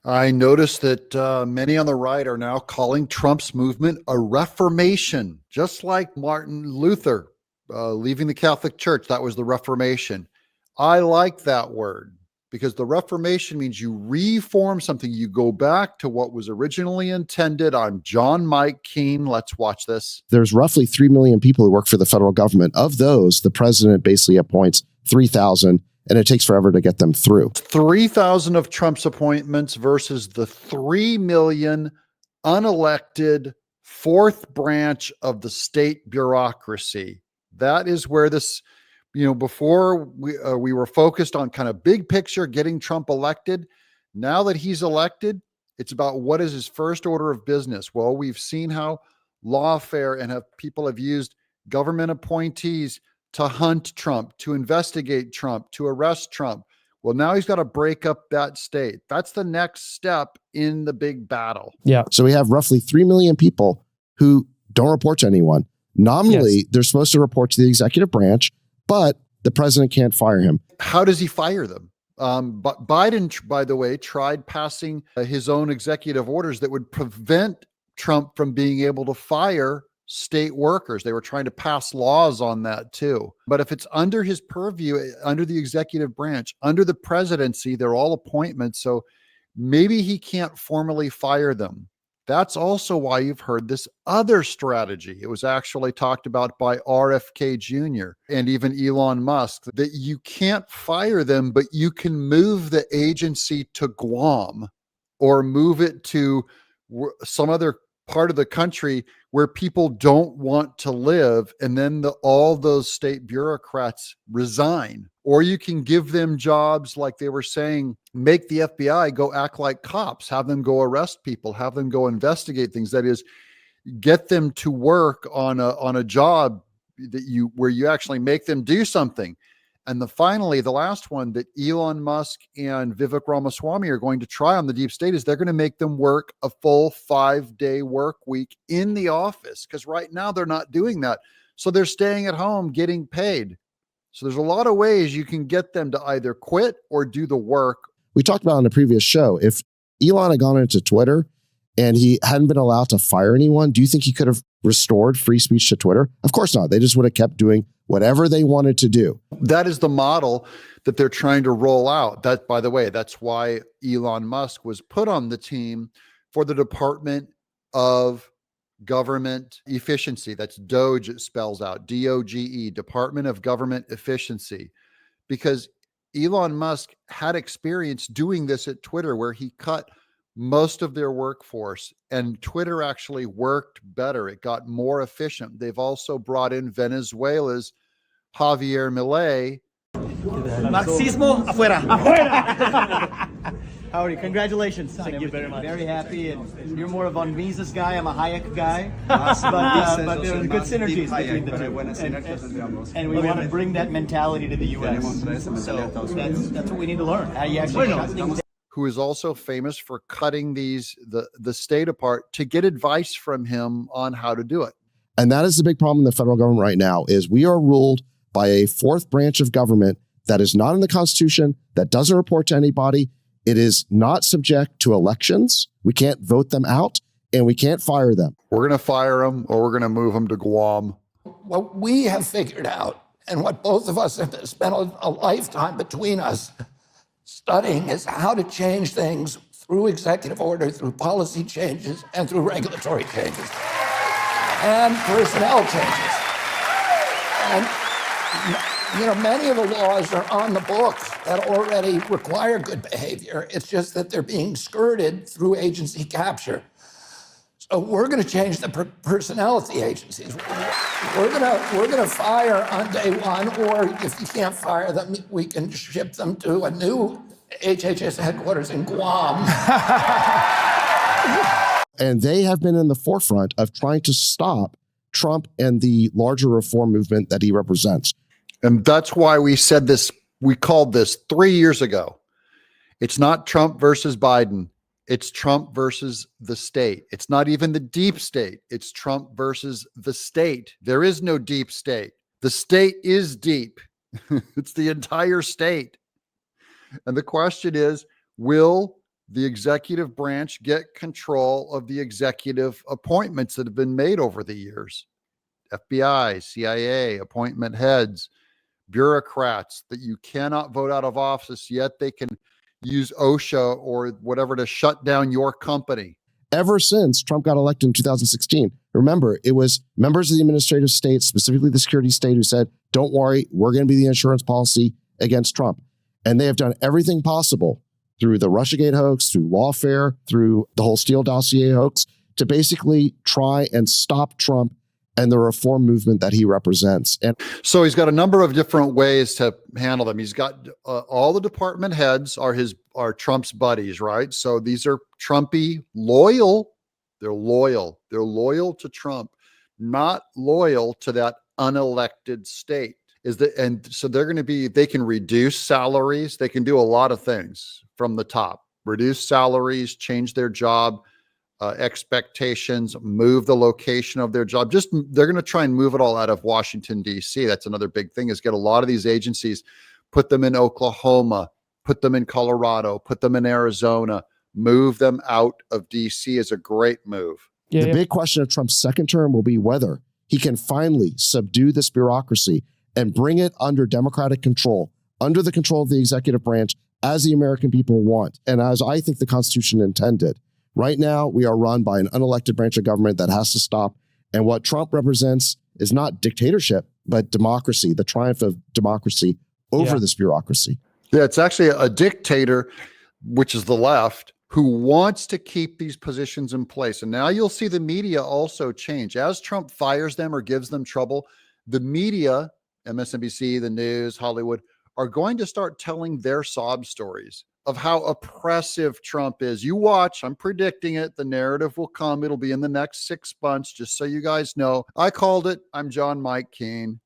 I noticed that many on the right are now calling Trump's movement a Reformation, just like Martin Luther leaving the Catholic Church. That was the Reformation. I like that word because the Reformation means you reform something. You go back to what was originally intended. I'm John Mike Keene. Let's watch this. There's roughly 3 million people who work for the federal government. Of those, the president basically appoints 3,000. And it takes forever to get them through. 3,000 of Trump's appointments versus the 3 million unelected fourth branch of the state bureaucracy. That is where this, before we were focused on kind of big picture, getting Trump elected. Now that he's elected, it's about what is his first order of business. Well, we've seen how lawfare and people have used government appointees to hunt Trump, to investigate Trump, to arrest Trump. Well, now he's got to break up that state. That's the next step in the big battle. Yeah. So we have roughly 3 million people who don't report to anyone. Nominally, yes, they're supposed to report to the executive branch, but the president can't fire him. How does he fire them? But Biden, by the way, tried passing his own executive orders that would prevent Trump from being able to fire state workers. They were trying to pass laws on that too. But if it's under his purview, under the executive branch, under the presidency, they're all appointments. So maybe he can't formally fire them. That's also why you've heard this other strategy. It was actually talked about by RFK Jr. and even Elon Musk, that you can't fire them, but you can move the agency to Guam or move it to some other part of the country where people don't want to live, and then all those state bureaucrats resign. Or you can give them jobs, like they were saying, make the FBI go act like cops, have them go arrest people, have them go investigate things. That is, get them to work on a job where you actually make them do something. And finally, the last one that Elon Musk and Vivek Ramaswamy are going to try on the deep state is they're going to make them work a full 5-day work week in the office, because right now they're not doing that. So they're staying at home getting paid. So there's a lot of ways you can get them to either quit or do the work. We talked about on a previous show, if Elon had gone into Twitter and he hadn't been allowed to fire anyone, do you think he could have restored free speech to Twitter? Of course not. They just would have kept doing whatever they wanted to do. That is the model that they're trying to roll out. That, by the way, that's why Elon Musk was put on the team for the Department of Government Efficiency. That's DOGE, it spells out, DOGE, Department of Government Efficiency, because Elon Musk had experience doing this at Twitter, where he cut most of their workforce, and Twitter actually worked better. It got more efficient. They've also brought in Venezuela's Javier Milei. Marxismo afuera. Afuera. Howdy, congratulations. Thank you very much. Very happy. And you're more of a Mises guy, I'm a Hayek guy. But there are good synergies between the two. And we want to bring that mentality to the U.S. So that's what we need to learn. How you actually shut things down. Who is also famous for cutting the state apart, to get advice from him on how to do it. And that is the big problem in the federal government right now, is we are ruled by a fourth branch of government that is not in the Constitution, that doesn't report to anybody. It is not subject to elections. We can't vote them out, and we can't fire them. We're going to fire them, or we're going to move them to Guam. What we have figured out, and what both of us have spent a lifetime between us studying, is how to change things through executive order, through policy changes, and through regulatory changes, and personnel changes. And, many of the laws are on the books that already require good behavior. It's just that they're being skirted through agency capture. So we're going to change the personnel at the agencies. We're going to fire on day one, or if you can't fire them, we can ship them to a new HHS headquarters in Guam. And they have been in the forefront of trying to stop Trump and the larger reform movement that he represents. And that's why we said this, we called this 3 years ago. It's not Trump versus Biden. It's Trump versus the state. It's not even the deep state. It's Trump versus the state. There is no deep state. The state is deep. It's the entire state. And the question is, will the executive branch get control of the executive appointments that have been made over the years. FBI, CIA, appointment heads, bureaucrats that you cannot vote out of office, yet they can use OSHA or whatever to shut down your company. Ever since Trump got elected in 2016, remember, it was members of the administrative state, specifically the security state, who said, don't worry, we're going to be the insurance policy against Trump. And they have done everything possible through the Russiagate hoax, through lawfare, through the whole Steele dossier hoax, to basically try and stop Trump and the reform movement that he represents. And so he's got a number of different ways to handle them. He's got all the department heads are Trump's buddies, right? So these are Trumpy loyal. They're loyal. They're loyal to Trump, not loyal to that unelected state. And so they're going to be, they can reduce salaries. They can do a lot of things from the top, reduce salaries, change their job expectations, move the location of their job. They're going to try and move it all out of Washington, D.C. That's another big thing, is get a lot of these agencies, put them in Oklahoma, put them in Colorado, put them in Arizona, move them out of D.C. is a great move. The big question of Trump's second term will be whether he can finally subdue this bureaucracy and bring it under Democratic control, under the control of the executive branch, as the American people want, and as I think the Constitution intended. Right now, we are run by an unelected branch of government that has to stop. And what Trump represents is not dictatorship, but democracy, the triumph of democracy over this bureaucracy. Yeah, it's actually a dictator, which is the left, who wants to keep these positions in place. And now you'll see the media also change. As Trump fires them or gives them trouble, the media, MSNBC, the news, Hollywood, are going to start telling their sob stories of how oppressive Trump is. You watch, I'm predicting it. The narrative will come. It'll be in the next 6 months, just so you guys know. I called it. I'm John Mike Keene.